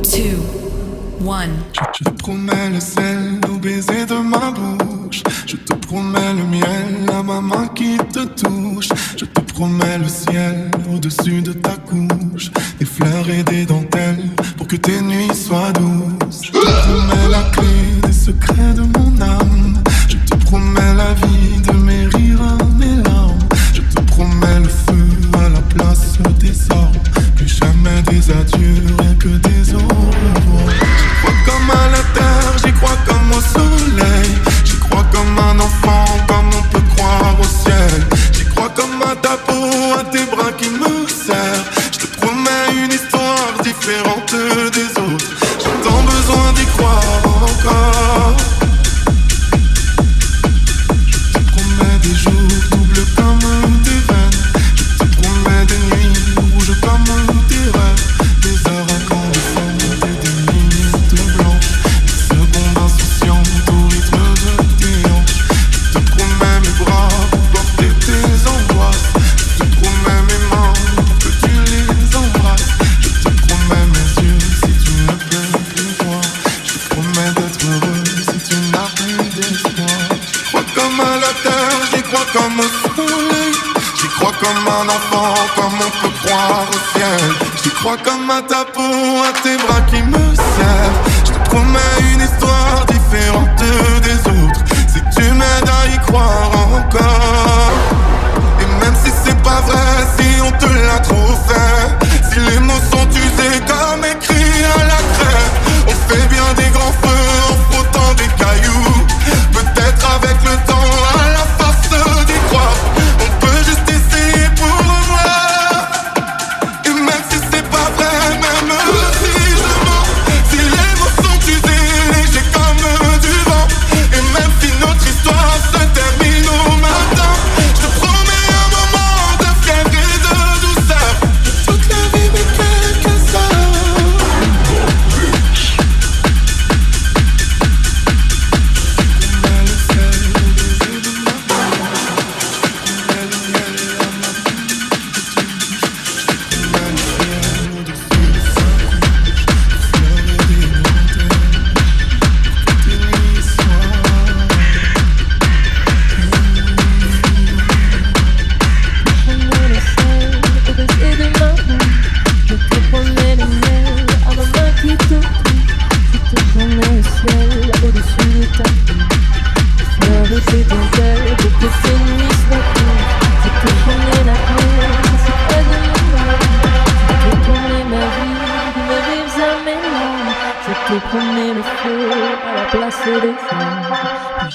2, 1. Je te promets le sel au baiser de ma bouche. Je te promets le miel à ma main qui te touche. Je te promets le ciel au-dessus de ta couche, des fleurs et des dentelles pour que tes nuits soient douces. Je te promets la clé des secrets de mon âme. Je te promets la vie de mes rires, mes larmes. Je te promets le feu à la place des armes. Plus jamais des adieux, rien que des au revoir. J'y crois comme à la terre, j'y crois comme au soleil. J'y crois comme un enfant, comme on peut croire au ciel. J'y crois comme à ta peau, à tes bras qui me serrent. Je te promets une histoire différente des autres. J'ai tant besoin d'y croire encore. Je te promets des jours doubles comme des veines. Je te promets des nuits rouges comme des rêves. Des heures incandescentes et des minutes blanches. Des secondes insouciantes au rythme de tes hanches. Je te promets mes bras pour porter tes angoisses. Je te promets mes mains pour que tu les embrasses. Je te promets mes yeux si tu ne peux plus voir. Je te promets d'être heureux si tu n'as plus d'espoir. J'y crois comme à la terre, j'y crois comme au soleil. J'y crois comme un enfant, comme on peut croire au ciel. J'y crois comme à ta peau, à tes bras qui me serrent. Je te promets une histoire différente des autres. Si tu m'aides à y croire encore. Et même si c'est pas vrai, si on te l'a trop fait, si les mots sont usés comme écrits à la craie, on fait bien des grands feux en frottant des cailloux. Peut-être avec le temps, à la force d'y croire, on peut juste essayer pour voir. Et même si c'est pas vrai, même si je mens, si les mots sont usés, légers comme du vent, et même si notre histoire se termine au matin, je te promets un moment de fièvre et de douceur. Toute la vie mais quelques heures.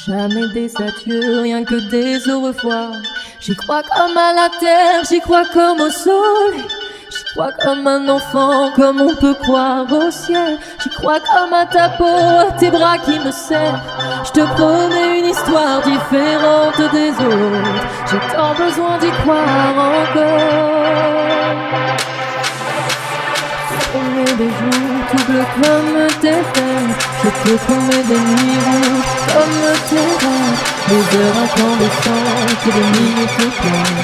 Jamais des adieux, rien que des au revoir. J'y crois comme à la terre, j'y crois comme au soleil. J'y crois comme un enfant, comme on peut croire au ciel. J'y crois comme à ta peau, à tes bras qui me serrent. Je te promets une histoire différente des autres. J'ai tant besoin d'y croire encore. Je te promets des jours tout bleus comme tes veines. Je te promets des nuits rouges comme tes rêves. Des heures incandescentes et des minutes pleines.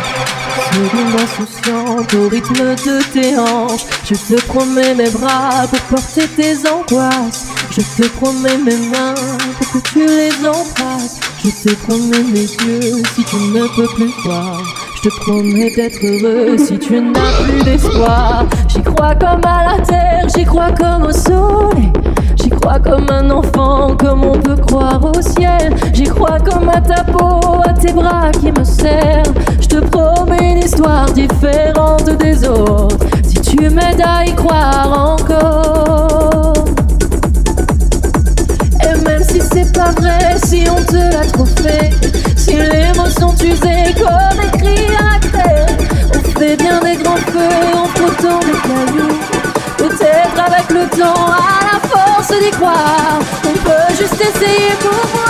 Secondes insouciantes au rythme de tes hanches. Je te promets mes bras pour porter tes angoisses. Je te promets mes mains pour que tu les embrasses. Je te promets mes yeux si tu ne peux plus voir. Je te promets d'être heureux si tu n'as plus d'espoir. J'y crois comme à la terre, j'y crois comme au soleil. J'y crois comme un enfant, comme on peut croire au ciel. J'y crois comme à ta peau, à tes bras qui me serrent. Je te promets une histoire différente des autres. Si tu m'aides à y croire encore. Et même si c'est pas vrai, si on te l'a trop fait, si les mots sont usés comme écrits à la craie, on fait bien des grands feux en frottant des cailloux. Peut-être avec le temps, à la force d'y croire, on peut juste essayer pour voir.